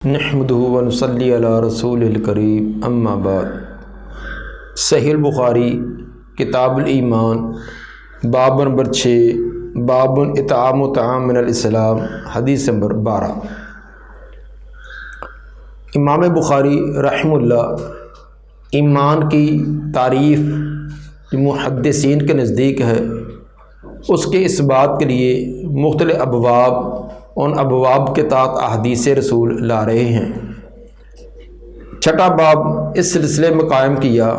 نحمده ونصلی علی رسول الکریم اما بعد۔ صحیح البخاری کتاب الایمان باب نمبر 6 باب اطعام طعام من الاسلام حدیث نمبر 12۔ امام بخاری رحمہ اللہ ایمان کی تعریف جو محدثین کے نزدیک ہے اس کے اس بات کے لیے مختلف ابواب ان ابواب کے تحت احادیث رسول لا رہے ہیں۔ چھٹا باب اس سلسلے میں قائم کیا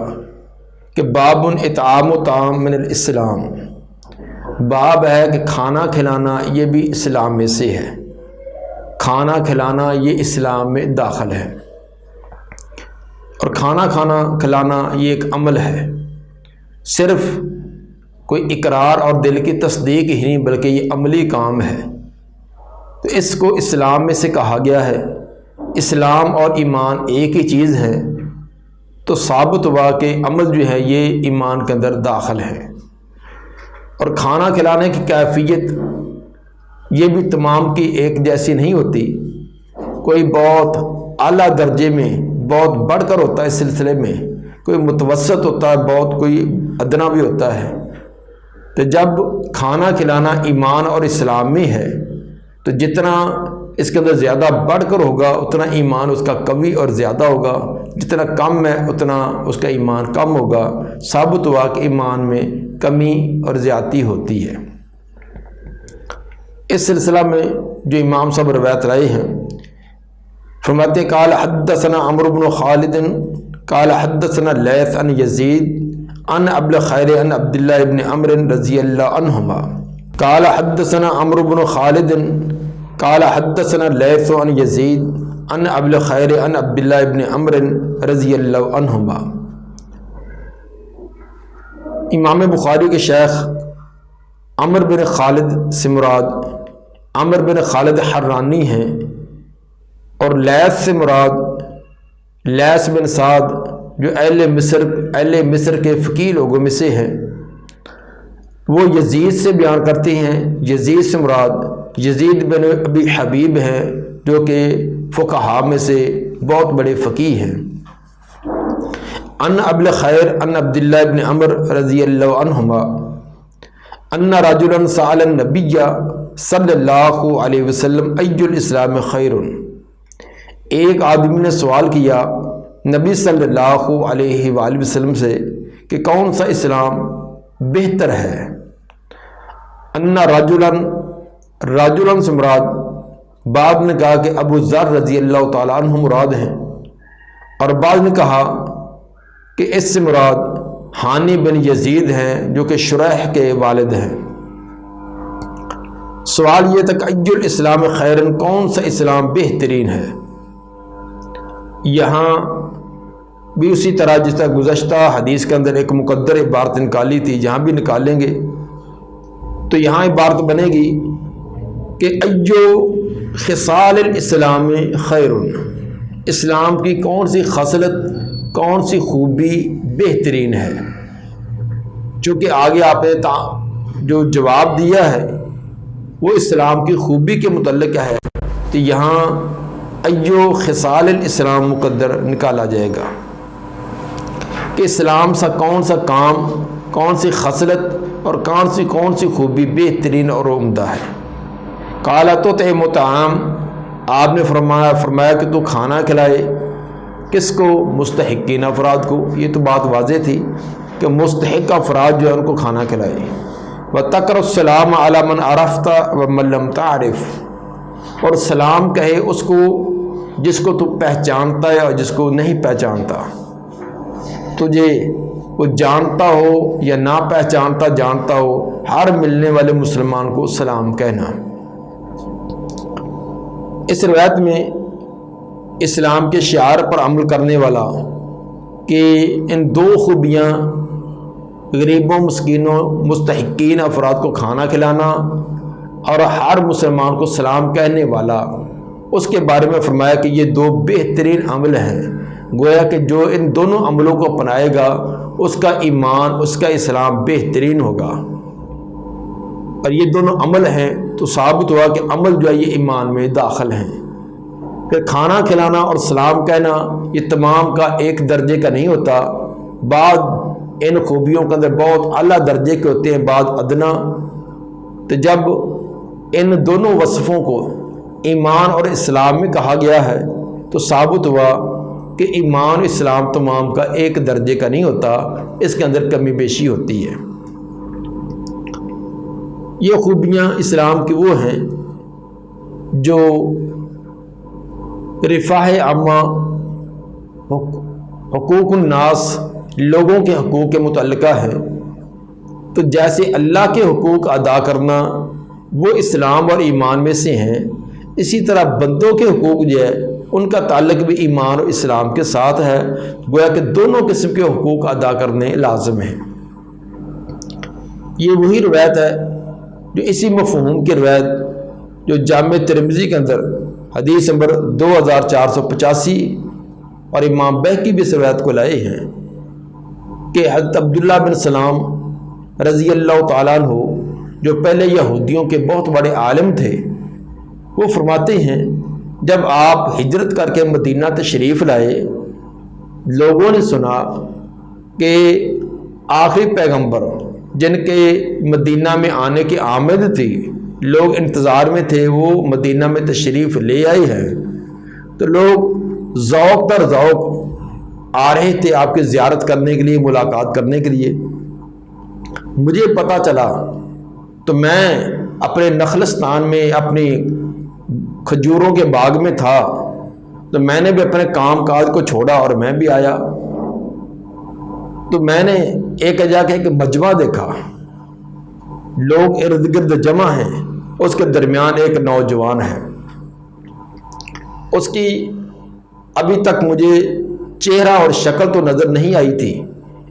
کہ باب اطعام طعام من الاسلام، باب ہے کہ کھانا کھلانا یہ بھی اسلام میں سے ہے، کھانا کھلانا یہ اسلام میں داخل ہے، اور کھانا کھلانا یہ ایک عمل ہے، صرف کوئی اقرار اور دل کی تصدیق ہی نہیں بلکہ یہ عملی کام ہے، تو اس کو اسلام میں سے کہا گیا ہے۔ اسلام اور ایمان ایک ہی چیز ہے، تو ثابت ہوا کہ عمل جو ہے یہ ایمان کے اندر داخل ہے۔ اور کھانا کھلانے کی کیفیت یہ بھی تمام کی ایک جیسی نہیں ہوتی، کوئی بہت اعلیٰ درجے میں بہت بڑھ کر ہوتا ہے اس سلسلے میں، کوئی متوسط ہوتا ہے، بہت کوئی ادنا بھی ہوتا ہے۔ تو جب کھانا کھلانا ایمان اور اسلام میں ہے تو جتنا اس کے اندر زیادہ بڑھ کر ہوگا اتنا ایمان اس کا قوی اور زیادہ ہوگا، جتنا کم ہے اتنا اس کا ایمان کم ہوگا۔ ثابت ہوا کہ ایمان میں کمی اور زیادتی ہوتی ہے۔ اس سلسلہ میں جو امام صاحب روایت لائے ہیں فرماتے قال حدثنا عمرو بن خالد قال حدثنا لیث عن یزید عن ابی الخیر عن عبداللہ بن عمرو رضی اللہ عنہما قال حدثنا عمرو بن خالد قال حدثنا لیث عن یزید عن ابی الخیر عن عبداللہ بن عمرو رضی اللہ عنہما۔ امام بخاری کے شیخ عمرو بن خالد سے مراد عمرو بن خالد حرانی ہیں، اور لیث سے مراد لیث بن سعد جو اہل مصر کے فقیہ لوگوں میں سے ہیں، وہ یزید سے بیان کرتے ہیں۔ یزید سے مراد یزید بن ابی حبیب ہیں جو کہ فقہاء میں سے بہت بڑے فقیہ ہیں۔ ان ابی الخیر ان عبداللہ بن عمرو رضی اللہ عنہما ان رجلا سأل النبی صلی اللہ علیہ وسلم ای الاسلام خیر، ایک آدمی نے سوال کیا نبی صلی اللہ علیہ وآلہ وسلم سے کہ کون سا اسلام بہتر ہے۔ ان رجلا سے مراد بعض نے کہا کہ ابو ذر رضی اللہ تعالیٰ عنہ مراد ہیں، اور بعض نے کہا کہ اس سے مراد حانی بن یزید ہیں جو کہ شریح کے والد ہیں۔ سوال یہ تھا کہ ای الاسلام خیرن، کون سا اسلام بہترین ہے۔ یہاں بھی اسی طرح جس طرح گزشتہ حدیث کے اندر ایک مقدر عبارت نکالی تھی، جہاں بھی نکالیں گے تو یہاں عبارت بنے گی کہ ایو خصال الاسلام خیر، اسلام کی کون سی خصلت کون سی خوبی بہترین ہے۔ چونکہ آگے آپ نے جو جواب دیا ہے وہ اسلام کی خوبی کے متعلق ہے، تو یہاں ایو خصال الاسلام مقدر نکالا جائے گا کہ اسلام سا کون سا کام، کون سی خصلت اور کون سی خوبی بہترین اور عمدہ ہے۔ قال تطعم طعام، آپ نے فرمایا کہ تو کھانا کھلائے، کس کو؟ مستحقین افراد کو۔ یہ تو بات واضح تھی کہ مستحق افراد جو ہے ان کو کھانا کھلائے۔ وتقر السلام علی من عرفت ومن لم تعرف، اور سلام کہے اس کو جس کو تو پہچانتا ہے اور جس کو نہیں پہچانتا، تجھے وہ جانتا ہو یا نہ پہچانتا جانتا ہو، ہر ملنے والے مسلمان کو سلام کہنا۔ اس روایت میں اسلام کے شعار پر عمل کرنے والا کہ ان دو خوبیاں غریبوں مسکینوں مستحقین افراد کو کھانا کھلانا اور ہر مسلمان کو سلام کہنے والا، اس کے بارے میں فرمایا کہ یہ دو بہترین عمل ہیں۔ گویا کہ جو ان دونوں عملوں کو اپنائے گا اس کا ایمان، اس کا اسلام بہترین ہوگا، اور یہ دونوں عمل ہیں تو ثابت ہوا کہ عمل جو ہے یہ ایمان میں داخل ہیں۔ پھر کھانا کھلانا اور سلام کہنا یہ تمام کا ایک درجے کا نہیں ہوتا، بعض ان خوبیوں کے اندر بہت اعلیٰ درجے کے ہوتے ہیں، بعض ادنا۔ تو جب ان دونوں وصفوں کو ایمان اور اسلام میں کہا گیا ہے تو ثابت ہوا کہ ایمان اسلام تمام کا ایک درجے کا نہیں ہوتا، اس کے اندر کمی بیشی ہوتی ہے۔ یہ خوبیاں اسلام کی وہ ہیں جو رفاہ عامہ، حقوق الناس، لوگوں کے حقوق کے متعلقہ ہے۔ تو جیسے اللہ کے حقوق ادا کرنا وہ اسلام اور ایمان میں سے ہیں، اسی طرح بندوں کے حقوق جو ہے ان کا تعلق بھی ایمان اور اسلام کے ساتھ ہے، گویا کہ دونوں قسم کے حقوق ادا کرنے لازم ہیں۔ یہ وہی روایت ہے جو اسی مفہوم کی روایت جو جامع ترمذی کے اندر حدیث نمبر 2485 اور امام بہقی بھی اس روایت کو لائے ہیں کہ حضرت عبداللہ بن سلام رضی اللہ تعالیٰ عنہ جو پہلے یہودیوں کے بہت بڑے عالم تھے، وہ فرماتے ہیں جب آپ ہجرت کر کے مدینہ تشریف لائے، لوگوں نے سنا کہ آخری پیغمبر جن کے مدینہ میں آنے کی آمد تھی، لوگ انتظار میں تھے، وہ مدینہ میں تشریف لے آئے ہیں، تو لوگ ذوق در ذوق آ رہے تھے آپ کی زیارت کرنے کے لیے، ملاقات کرنے کے لیے۔ مجھے پتہ چلا تو میں اپنے نخلستان میں اپنی کھجوروں کے باغ میں تھا، تو میں نے بھی اپنے کام کاج کو چھوڑا اور میں بھی آیا۔ تو میں نے ایک جگہ ایک مجمع دیکھا، لوگ ارد گرد جمع ہیں، اس کے درمیان ایک نوجوان ہے، اس کی ابھی تک مجھے چہرہ اور شکل تو نظر نہیں آئی تھی،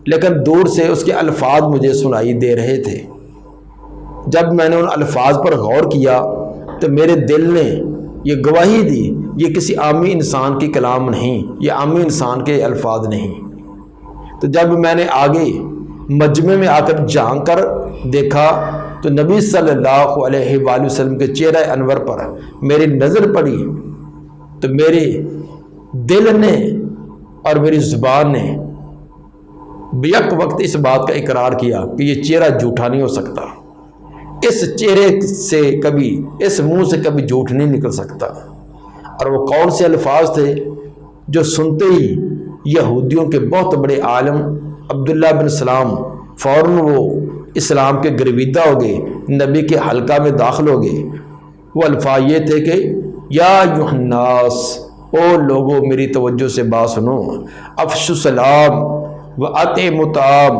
لیکن دور سے اس کے الفاظ مجھے سنائی دے رہے تھے۔ جب میں نے ان الفاظ پر غور کیا تو میرے دل نے یہ گواہی دی یہ کسی عامی انسان کی کلام نہیں، یہ عامی انسان کے الفاظ نہیں۔ تو جب میں نے آگے مجمع میں آ کر جھانک کر دیکھا تو نبی صلی اللہ علیہ وآلہ وسلم کے چہرہ انور پر میری نظر پڑی، تو میرے دل نے اور میری زبان نے بیک وقت اس بات کا اقرار کیا کہ یہ چہرہ جھوٹا نہیں ہو سکتا، اس چہرے سے کبھی، اس منہ سے کبھی جھوٹ نہیں نکل سکتا۔ اور وہ کون سے الفاظ تھے جو سنتے ہی یہودیوں کے بہت بڑے عالم عبداللہ بن سلام فوراً وہ اسلام کے گرویدہ ہو گئے، نبی کے حلقہ میں داخل ہو گئے۔ وہ الفاظ یہ تھے کہ یا ایھا الناس، او لوگو میری توجہ سے بات سنو، افشوا السلام واطعموا الطعام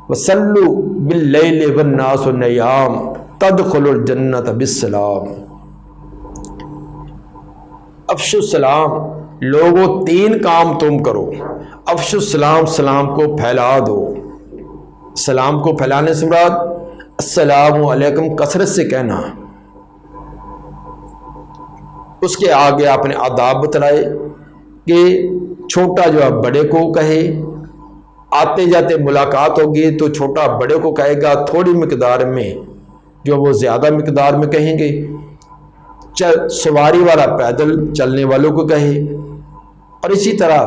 وصلوا باللیل والناس نیام تدخلوا الجنۃ بالسلام۔ افشوا السلام، لوگوں تین کام تم کرو۔ افشوا السلام، سلام کو پھیلا دو۔ سلام کو پھیلانے سے مراد السلام علیکم کثرت سے کہنا۔ اس کے آگے آپ نے آداب بتلائے کہ چھوٹا جو ہے بڑے کو کہے، آتے جاتے ملاقات ہوگی تو چھوٹا بڑے کو کہے گا، تھوڑی مقدار میں جو وہ زیادہ مقدار میں کہیں گے، سواری والا پیدل چلنے والوں کو کہے، اور اسی طرح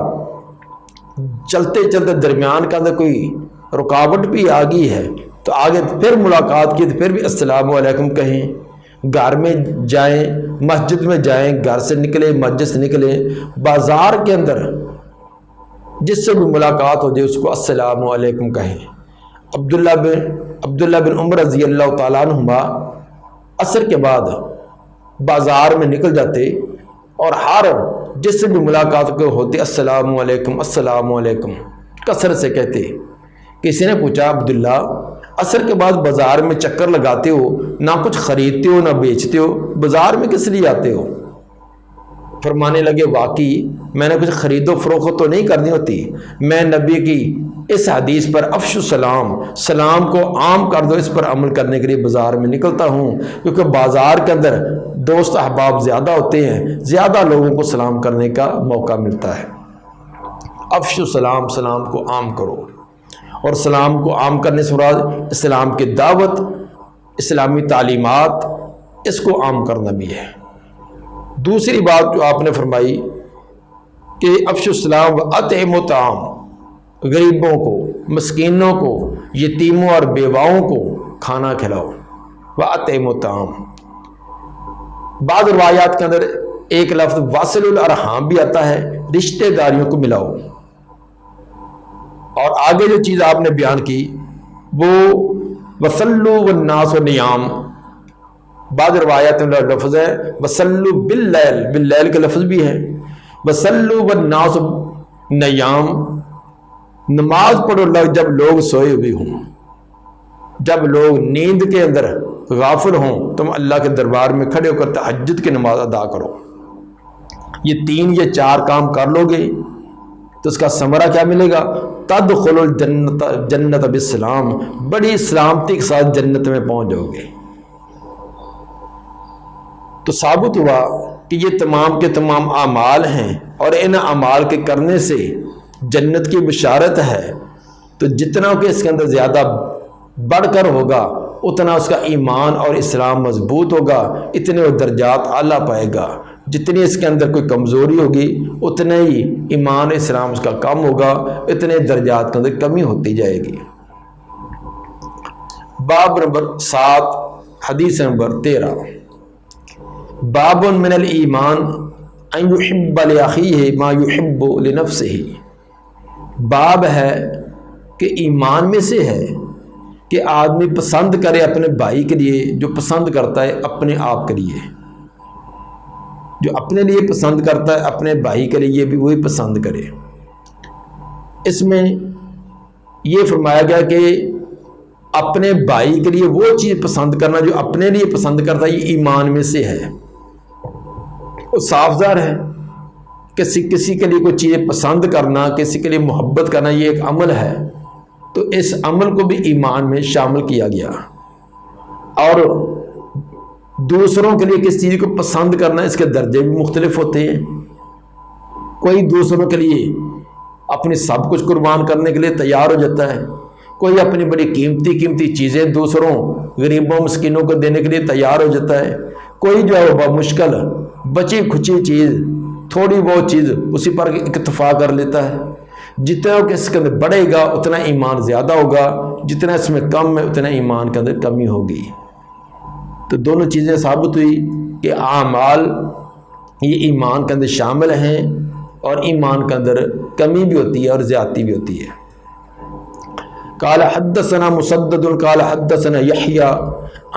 چلتے چلتے درمیان کا اندر کوئی رکاوٹ بھی آ گئی ہے تو آگے پھر ملاقات کی تو پھر بھی السلام علیکم کہیں۔ گھر میں جائیں، مسجد میں جائیں، گھر سے نکلیں، مسجد سے نکلیں، بازار کے اندر جس سے بھی ملاقات ہو جائے اس کو السلام علیکم کہیں۔ عبداللہ بن عمر رضی اللہ تعالیٰ عنہما عصر کے بعد بازار میں نکل جاتے اور ہر جس سے بھی ملاقات کو ہوتے السلام علیکم السلام علیکم کثرت سے کہتے۔ کسی نے پوچھا عبداللہ عصر کے بعد بازار میں چکر لگاتے ہو، نہ کچھ خریدتے ہو نہ بیچتے ہو، بازار میں کس لیے آتے ہو؟ فرمانے لگے واقعی میں نے کچھ خرید و فروخت تو نہیں کرنی ہوتی، میں نبی کی اس حدیث پر افشوا السلام، سلام کو عام کر دو، اس پر عمل کرنے کے لیے بازار میں نکلتا ہوں، کیونکہ بازار کے اندر دوست احباب زیادہ ہوتے ہیں، زیادہ لوگوں کو سلام کرنے کا موقع ملتا ہے۔ افشوا السلام، سلام کو عام کرو، اور سلام کو عام کرنے سے مراد اسلام کی دعوت، اسلامی تعلیمات، اس کو عام کرنا بھی ہے۔ دوسری بات جو آپ نے فرمائی کہ افشوا السلام و اطعموا الطعام، غریبوں کو، مسکینوں کو، یتیموں اور بیواؤں کو کھانا کھلاؤ، واطعموا الطعام۔ بعض روایات کے اندر ایک لفظ واصل الارحام بھی آتا ہے، رشتہ داریوں کو ملاؤ۔ اور آگے جو چیز آپ نے بیان کی وہ وصلوا والناس نیام، بعض روایات میں لفظ ہے وصلوا باللیل، باللیل کا لفظ بھی ہے، وصلوا والناس نیام، نماز پڑھو جب لوگ سوئے ہوئے ہوں، جب لوگ نیند کے اندر غافل ہوں تم اللہ کے دربار میں کھڑے ہو کر تہجد کی نماز ادا کرو۔ یہ 3 یا 4 کام کر لو گے تو اس کا ثمرہ کیا ملے گا؟ تدخلوا الجنت بالسلام، بڑی سلامتی کے ساتھ جنت میں پہنچ جاؤ گے۔ تو ثابت ہوا کہ یہ تمام کے تمام اعمال ہیں اور ان اعمال کے کرنے سے جنت کی بشارت ہے۔ تو جتنا کہ اس کے اندر زیادہ بڑھ کر ہوگا اتنا اس کا ایمان اور اسلام مضبوط ہوگا، اتنے وہ درجات اعلیٰ پائے گا۔ جتنی اس کے اندر کوئی کمزوری ہوگی اتنے ہی ایمان اسلام اس کا کم ہوگا، اتنے درجات کے اندر کمی ہوتی جائے گی۔ باب نمبر 7، حدیث نمبر 13، باب من الایمان ان یحب لاخیہ ما یحب لنفسہ۔ باب ہے کہ ایمان میں سے ہے کہ آدمی پسند کرے اپنے بھائی کے لیے جو پسند کرتا ہے اپنے آپ کے لیے، جو اپنے لیے پسند کرتا ہے اپنے بھائی کے لیے بھی وہی پسند کرے۔ اس میں یہ فرمایا گیا کہ اپنے بھائی کے لیے وہ چیز پسند کرنا جو اپنے لیے پسند کرتا ہے، یہ ایمان میں سے ہے۔ وہ صاف ظاہر ہے کہ کسی کے لیے کوئی چیز پسند کرنا، کسی کے لیے محبت کرنا، یہ ایک عمل ہے، تو اس عمل کو بھی ایمان میں شامل کیا گیا۔ اور دوسروں کے لیے کس چیز کو پسند کرنا، اس کے درجے بھی مختلف ہوتے ہیں۔ کوئی دوسروں کے لیے اپنی سب کچھ قربان کرنے کے لیے تیار ہو جاتا ہے، کوئی اپنی بڑی قیمتی چیزیں دوسروں غریبوں مسکینوں کو دینے کے لیے تیار ہو جاتا ہے، کوئی جو ہے وہ مشکل بچی کھچی چیز تھوڑی بہت چیز اسی پر اکتفا کر لیتا ہے۔ جتنا کہ اس کے اندر بڑھے گا اتنا ایمان زیادہ ہوگا، جتنا اس میں کم ہے اتنا ایمان کے اندر کمی ہوگی۔ تو دونوں چیزیں ثابت ہوئی کہ اعمال یہ ایمان کے اندر شامل ہیں اور ایمان کے اندر کمی بھی ہوتی ہے اور زیادتی بھی ہوتی ہے۔ قال حدثنا مسدد قال حدثنا یحییٰ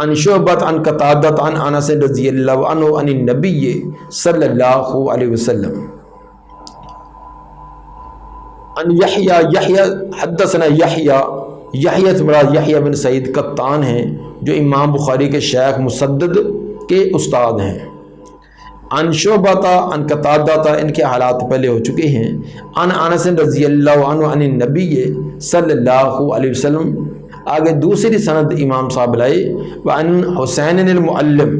عن شعبۃ عن قتادۃ عن انس رضی اللہ عنہ عن النبی صلی اللہ علیہ وسلم ان یحییٰ حدثنا یحییٰ مراد یحییٰ بن سعید قطان ہیں جو امام بخاری کے شیخ مسدد کے استاد ہیں۔ عن شعبۃ عن قتادۃ، ان کے حالات پہلے ہو چکے ہیں۔ عن انس رضی اللہ عنہ عن النبی صلی اللہ علیہ وسلم، آگے دوسری سند امام صاحب لائے۔ وعن حسین المعلم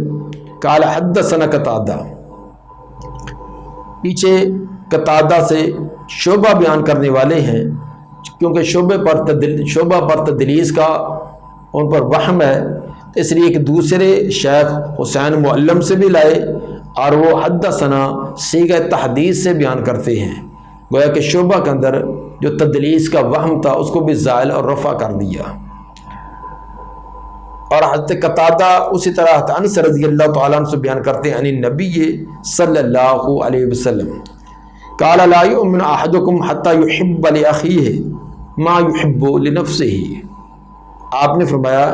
قال حدثنا قتادہ، پیچھے قتادہ سے شعبہ بیان کرنے والے ہیں کیونکہ شعبہ پر تدلیس کا ان پر وہم ہے، اس لیے کہ دوسرے شیخ حسین معلم سے بھی لائے اور وہ حدثنا صیغہ تحدیث سے بیان کرتے ہیں، گویا کہ شعبہ کے اندر جو تدلیس کا وہم تھا اس کو بھی زائل اور رفع کر دیا۔ اور حضرت قتادہ اسی طرح حضرت انس رضی اللہ تعالیٰ عنہ سے بیان کرتے ہیں عن النبی صلی اللہ علیہ وسلم قال لا یؤمن احدکم حتی یحب لاخیہ ما یحب لنفسہ۔ آپ نے فرمایا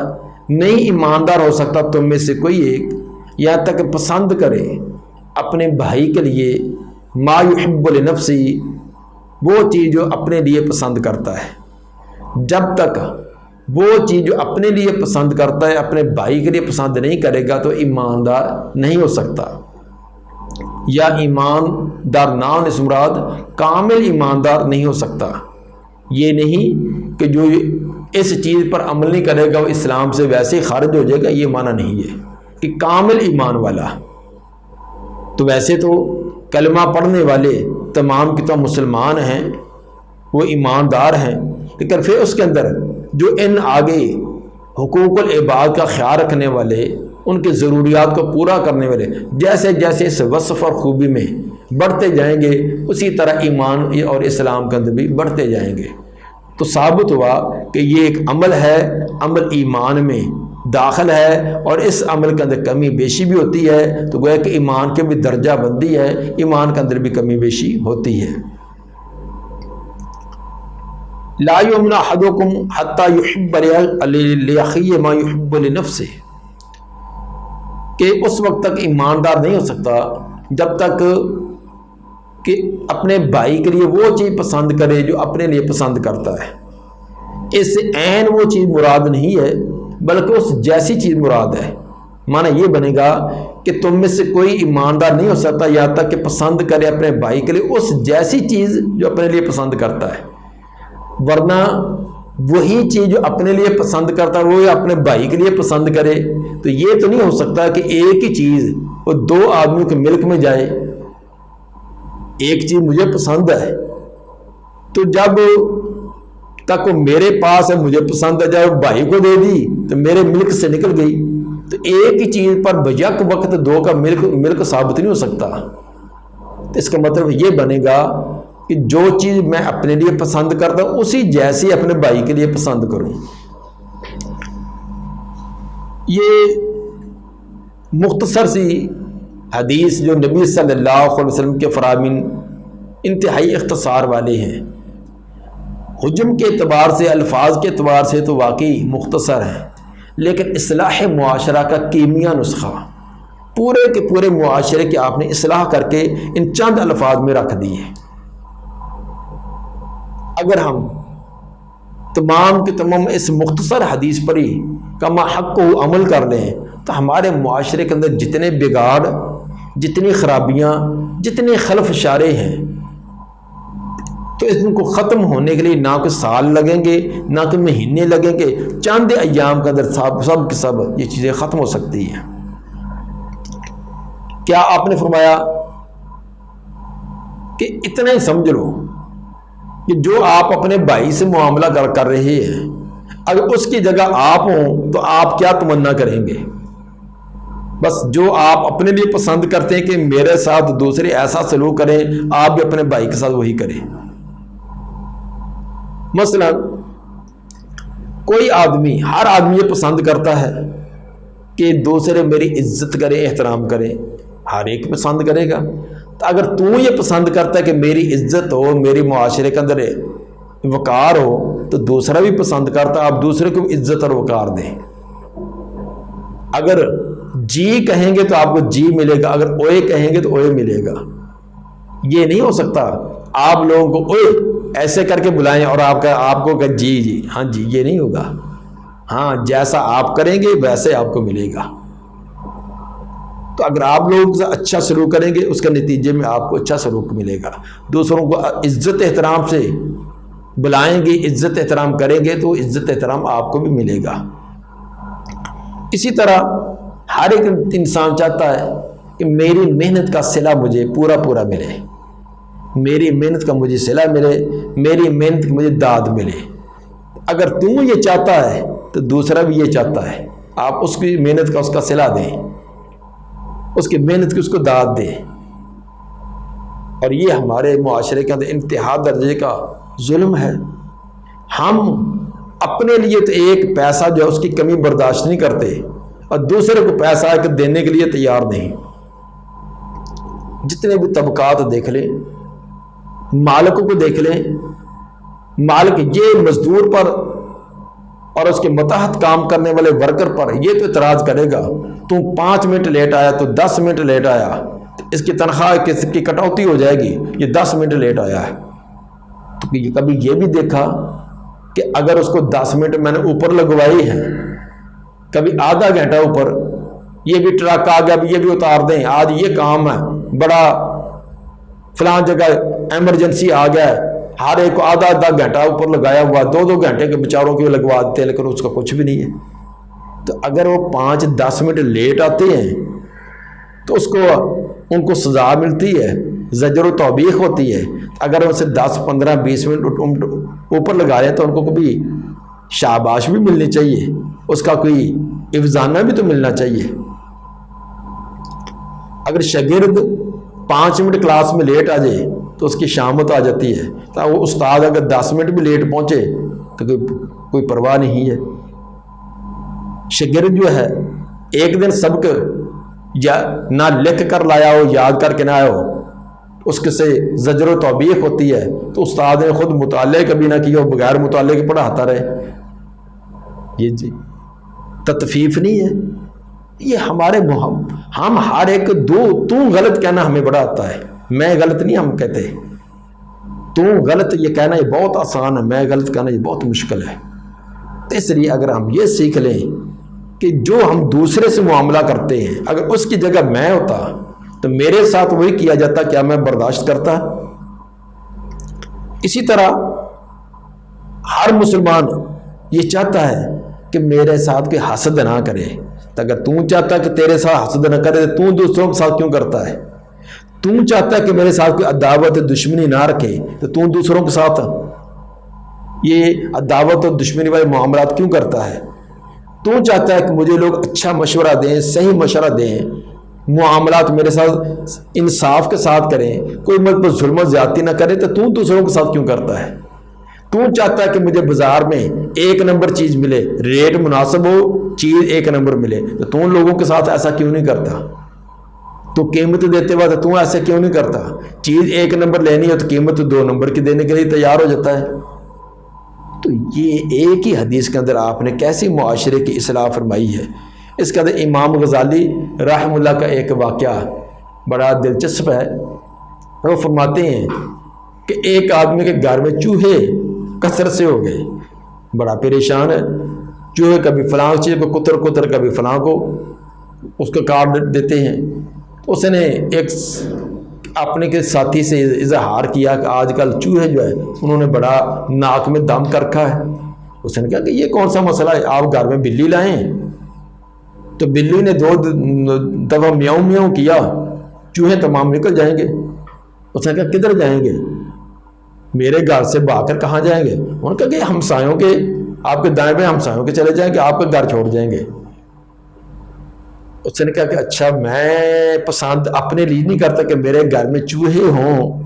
نہیں ایماندار ہو سکتا تم میں سے کوئی ایک یہاں تک پسند کرے اپنے بھائی کے لیے ما یحب لنفسہ، وہ چیز جو اپنے لیے پسند کرتا ہے۔ جب تک وہ چیز جو اپنے لیے پسند کرتا ہے اپنے بھائی کے لیے پسند نہیں کرے گا تو ایماندار نہیں ہو سکتا، یا ایماندار نام اس مراد کامل ایماندار نہیں ہو سکتا۔ یہ نہیں کہ جو اس چیز پر عمل نہیں کرے گا وہ اسلام سے ویسے ہی خارج ہو جائے گا، یہ معنی نہیں ہے کہ کامل ایمان والا۔ تو ویسے تو کلمہ پڑھنے والے تمام کی تو مسلمان ہیں، وہ ایماندار ہیں، لیکن پھر اس کے اندر جو ان آگے حقوق العباد کا خیال رکھنے والے ان کی ضروریات کو پورا کرنے والے، جیسے جیسے اس وصف اور خوبی میں بڑھتے جائیں گے اسی طرح ایمان اور اسلام کے اندر بھی بڑھتے جائیں گے۔ تو ثابت ہوا کہ یہ ایک عمل ہے، عمل ایمان میں داخل ہے، اور اس عمل کے اندر کمی بیشی بھی ہوتی ہے، تو گویا کہ ایمان کے بھی درجہ بندی ہے، ایمان کے اندر بھی کمی بیشی ہوتی ہے۔ لا یؤمن احدکم حتی یحب لاخیہ ما یحب لنفسہ، کہ اس وقت تک ایماندار نہیں ہو سکتا جب تک کہ اپنے بھائی کے لیے وہ چیز پسند کرے جو اپنے لیے پسند کرتا ہے۔ اس سے عین وہ چیز مراد نہیں ہے بلکہ اس جیسی چیز مراد ہے۔ معنی یہ بنے گا کہ تم میں سے کوئی ایماندار نہیں ہو سکتا یہاں تک کہ پسند کرے اپنے بھائی کے لیے اس جیسی چیز جو اپنے لیے پسند کرتا ہے، ورنہ وہی چیز جو اپنے لیے پسند کرتا ہے وہ اپنے بھائی کے لیے پسند کرے، تو یہ تو نہیں ہو سکتا کہ ایک ہی چیز وہ دو آدمیوں کے ملک میں جائے۔ ایک چیز مجھے پسند ہے تو جب تک وہ میرے پاس ہے مجھے پسند ہے، جب بھائی کو دے دی تو میرے ملک سے نکل گئی۔ تو ایک ہی چیز پر بیک وقت دو کا ملک ثابت نہیں ہو سکتا۔ تو اس کا مطلب یہ بنے گا کہ جو چیز میں اپنے لیے پسند کرتا ہوں اسی جیسی اپنے بھائی کے لیے پسند کروں۔ یہ مختصر سی حدیث جو نبی صلی اللہ علیہ وسلم کے فرامین انتہائی اختصار والے ہیں، حجم کے اعتبار سے، الفاظ کے اعتبار سے تو واقعی مختصر ہیں، لیکن اصلاح معاشرہ کا کیمیا نسخہ پورے کے پورے معاشرے کی آپ نے اصلاح کر کے ان چند الفاظ میں رکھ دیے۔ اگر ہم تمام کے تمام اس مختصر حدیث پر ہی کما حق کو عمل کر لیں تو ہمارے معاشرے کے اندر جتنے بگاڑ، جتنی خرابیاں، جتنے خلف اشارے ہیں، تو اس کو ختم ہونے کے لیے نہ کوئی سال لگیں گے نہ کوئی مہینے لگیں گے، چند ایام کے اندر سب کے سب یہ چیزیں ختم ہو سکتی ہیں۔ کیا آپ نے فرمایا کہ اتنا ہی سمجھ لو کہ جو آپ اپنے بھائی سے معاملہ کر رہے ہیں، اگر اس کی جگہ آپ ہوں تو آپ کیا تمنا کریں گے؟ بس جو آپ اپنے لیے پسند کرتے ہیں کہ میرے ساتھ دوسرے ایسا سلوک کریں، آپ بھی اپنے بھائی کے ساتھ وہی کریں۔ مثلا کوئی آدمی، ہر آدمی یہ پسند کرتا ہے کہ دوسرے میری عزت کریں، احترام کریں، ہر ایک پسند کرے گا۔ تو اگر تو یہ پسند کرتا ہے کہ میری عزت ہو، میری معاشرے کے اندر وقار ہو، تو دوسرا بھی پسند کرتا ہے آپ دوسرے کو عزت اور وقار دیں۔ اگر جی کہیں گے تو آپ کو جی ملے گا، اگر اوئے کہیں گے تو اوئے ملے گا۔ یہ نہیں ہو سکتا آپ لوگوں کو اوئے ایسے کر کے بلائیں اور آپ کو کہ جی جی ہاں جی، یہ نہیں ہوگا۔ ہاں، جیسا آپ کریں گے ویسے آپ کو ملے گا۔ تو اگر آپ لوگوں سے اچھا سلوک کریں گے اس کے نتیجے میں آپ کو اچھا سلوک ملے گا۔ دوسروں کو عزت احترام سے بلائیں گے، عزت احترام کریں گے تو عزت احترام آپ کو بھی ملے گا۔ اسی طرح ہر ایک انسان چاہتا ہے کہ میری محنت کا صلہ مجھے پورا ملے، میری محنت کا مجھے صلہ ملے، میری محنت کی مجھے داد ملے۔ اگر تو یہ چاہتا ہے تو دوسرا بھی یہ چاہتا ہے، آپ اس کی محنت کا اس کا صلہ دیں، اس کی محنت کی اس کو داد دیں۔ اور یہ ہمارے معاشرے کے اندر انتہا درجے کا ظلم ہے۔ ہم اپنے لیے تو ایک پیسہ جو ہے اس کی کمی برداشت نہیں کرتے اور دوسرے کو پیسہ دینے کے لیے تیار نہیں۔ جتنے بھی طبقات دیکھ لیں، مالکوں کو دیکھ لیں، مالک یہ مزدور پر اور اس کے متحد کام کرنے والے ورکر پر یہ تو اعتراض کرے گا، تم 5 منٹ لیٹ آیا تو 10 منٹ لیٹ آیا، اس کی تنخواہ کی کٹوتی ہو جائے گی، یہ 10 منٹ لیٹ آیا ہے۔ تو کبھی یہ بھی دیکھا کہ اگر اس کو 10 منٹ میں نے اوپر لگوائی ہے، کبھی آدھا گھنٹہ اوپر، یہ بھی ٹرک آ گیا یہ بھی اتار دیں، آج یہ کام ہے بڑا فلان جگہ ایمرجنسی آ گیا ہے، ہر ایک کو آدھا گھنٹہ اوپر لگایا ہوا، 2 گھنٹے کے بیچاروں کے لگوا دیتے ہیں، لیکن اس کا کچھ بھی نہیں ہے۔ تو اگر وہ 5-10 منٹ لیٹ آتے ہیں تو ان کو سزا ملتی ہے، زجر و توبیخ ہوتی ہے۔ اگر ان سے 10-15-20 منٹ اوپر لگا رہے ہیں تو ان کو کبھی شاباش بھی ملنی چاہیے، اس کا کوئی افزانہ بھی تو ملنا چاہیے۔ اگر شاگرد 5 منٹ کلاس میں لیٹ آ جائے تو اس کی شامت آ جاتی ہے، تو وہ استاد اگر 10 منٹ بھی لیٹ پہنچے تو کوئی پرواہ نہیں ہے۔ شاگرد جو ہے ایک دن سبق یا نہ لکھ کر لایا ہو، یاد کر کے نہ آیا ہو، اس کے سے زجر و توبیخ ہوتی ہے، تو استاد نے خود مطالعہ کبھی نہ کیا ہو، بغیر مطالعے کے پڑھاتا رہے، یہ جی تطفیف نہیں ہے، یہ ہمارے ہم ہر ایک تو غلط کہنا ہمیں بڑا آتا ہے، میں غلط نہیں ہم کہتے، تو غلط یہ کہنا یہ بہت آسان ہے، میں غلط کہنا یہ بہت مشکل ہے۔ تو اس لیے اگر ہم یہ سیکھ لیں کہ جو ہم دوسرے سے معاملہ کرتے ہیں اگر اس کی جگہ میں ہوتا تو میرے ساتھ وہی کیا جاتا، کیا میں برداشت کرتا؟ اسی طرح ہر مسلمان یہ چاہتا ہے کہ میرے ساتھ کوئی حسد نہ کرے، تو اگر تو چاہتا کہ تیرے ساتھ حسد نہ کرے تو دوسروں کے ساتھ کیوں کرتا ہے؟ تو چاہتا کہ میرے ساتھ کوئی عداوت دشمنی نہ رکھے تو دوسروں کے ساتھ یہ عداوت اور دشمنی والے معاملات کیوں کرتا ہے؟ تو چاہتا ہے کہ مجھے لوگ اچھا مشورہ دیں، صحیح مشورہ دیں، معاملات میرے ساتھ انصاف کے ساتھ کریں، کوئی مجھ پر ظلم و زیادتی نہ کرے، تو دوسروں کے ساتھ کیوں کرتا ہے؟ تو چاہتا ہے کہ مجھے بازار میں 1 نمبر چیز ملے، ریٹ مناسب ہو، چیز 1 نمبر ملے، تو لوگوں کے ساتھ ایسا کیوں نہیں کرتا؟ تو قیمت دیتے وقت تو ایسا کیوں نہیں کرتا؟ چیز 1 نمبر لینی ہے تو قیمت 2 نمبر کی دینے کے لیے تیار ہو جاتا ہے۔ تو یہ ایک ہی حدیث کے اندر آپ نے کیسی معاشرے کی اصلاح فرمائی ہے۔ اس کے اندر امام غزالی رحمہ اللہ کا ایک واقعہ بڑا دلچسپ ہے۔ وہ فرماتے ہیں کہ ایک آدمی کے گھر میں چوہے کثرت سے ہو گئے، بڑا پریشان ہے، چوہے کبھی فلاں چیز کو کتر کبھی فلاں کو اس کو کاٹ دیتے ہیں۔ اس نے ایک اپنے کے ساتھی سے اظہار کیا کہ آج کل چوہے جو ہے انہوں نے بڑا ناک میں دم کر رکھا ہے۔ اس نے کہا کہ یہ کون سا مسئلہ ہے، آپ گھر میں بلی لائیں؟ تو بلی نے 2 دفعہ میاؤں میاؤں کیا، چوہے تمام نکل جائیں گے۔ اس نے کہا کدھر جائیں گے؟ میرے گھر سے بھاگ کر کہاں جائیں گے؟ انہوں نے کہا کہ ہمسایوں کے، آپ کے دائیں بائیں ہمسایوں کے چلے جائیں گے، آپ کا گھر چھوڑ جائیں گے۔ اس نے کہا کہ اچھا میں پسند اپنے لیے نہیں کرتا کہ میرے گھر میں چوہے ہوں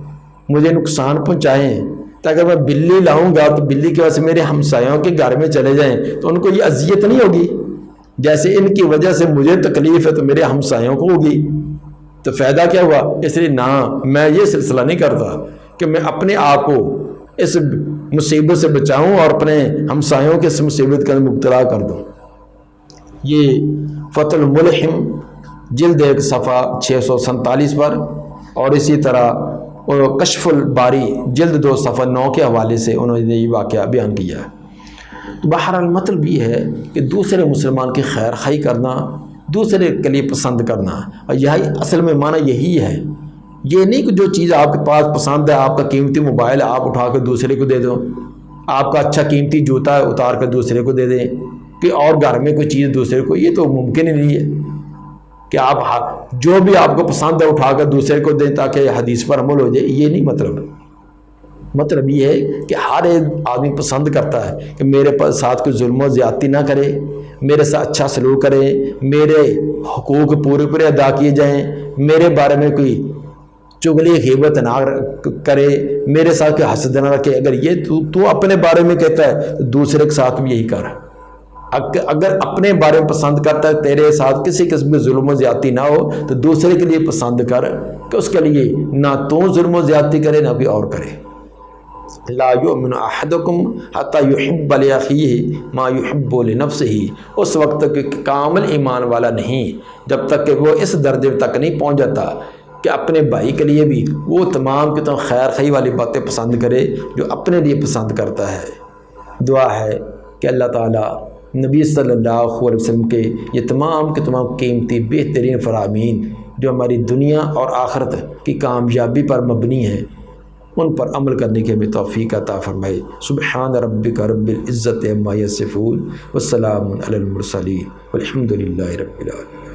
مجھے نقصان پہنچائیں، تو اگر میں بلی لاؤں گا تو بلی کی وجہ سے میرے ہمسایوں کے گھر میں چلے جائیں تو ان کو یہ اذیت نہیں ہوگی؟ جیسے ان کی وجہ سے مجھے تکلیف ہے تو میرے ہمسایوں کو ہوگی، تو فائدہ کیا ہوا؟ اس لیے نہ، میں یہ سلسلہ نہیں کرتا کہ میں اپنے آپ کو اس مصیبت سے بچاؤں اور اپنے ہمسایوں کے اس مصیبت کے اندر مبتلا کر دوں۔ یہ فتح الملحم جلد 1 صفحہ 647 پر، اور اسی طرح کشف الباری جلد 2 صفحہ 9 کے حوالے سے انہوں نے یہ واقعہ بیان کیا ہے۔ تو بہرحال مطلب یہ ہے کہ دوسرے مسلمان کی خیر خواہی کرنا، دوسرے کے لیے پسند کرنا، اور یہی اصل میں معنی یہی ہے۔ یہ نہیں کہ جو چیز آپ کے پاس پسند ہے، آپ کا قیمتی موبائل آپ اٹھا کے دوسرے کو دے دو، آپ کا اچھا قیمتی جوتا اتار کر دوسرے کو دے دیں، کہ اور گھر میں کوئی چیز دوسرے کو، یہ تو ممکن ہی نہیں ہے کہ آپ جو بھی آپ کو پسند ہے اٹھا کر دوسرے کو دیں تاکہ حدیث پر عمل ہو جائے۔ یہ نہیں مطلب یہ ہے کہ ہر ایک آدمی پسند کرتا ہے کہ میرے ساتھ کوئی ظلم و زیادتی نہ کرے، میرے ساتھ اچھا سلوک کرے، میرے حقوق پورے ادا کیے جائیں، میرے بارے میں کوئی چغلی غیبت نہ کرے، میرے ساتھ کوئی حسد نہ رکھے۔ اگر یہ تو اپنے بارے میں کہتا ہے تو دوسرے کے ساتھ بھی یہی کر۔ اگر اپنے بارے میں پسند کرتا ہے تیرے ساتھ کسی قسم کی ظلم و زیادتی نہ ہو تو دوسرے کے لیے پسند کر کہ اس کے لیے نہ تو ظلم و زیادتی کرے نہ کوئی اور کرے۔ لا یؤمن احدکم حتی یحب لاخیہ ما یحب لنفسہ، اس وقت تک کامل ایمان والا نہیں جب تک کہ وہ اس درجے تک نہیں پہنچ جاتا کہ اپنے بھائی کے لیے بھی وہ تمام کی تمام خیر خواہی والی باتیں پسند کرے جو اپنے لیے پسند کرتا ہے۔ دعا ہے کہ اللہ تعالیٰ نبی صلی اللہ علیہ وسلم کے یہ تمام کے تمام قیمتی بہترین فرامین جو ہماری دنیا اور آخرت کی کامیابی پر مبنی ہیں ان پر عمل کرنے کی ہمیں توفیق عطا فرمائے۔ سبحان ربک رب العزت عما یصفون والسلام علی المرسلین والحمد للہ رب العالمین۔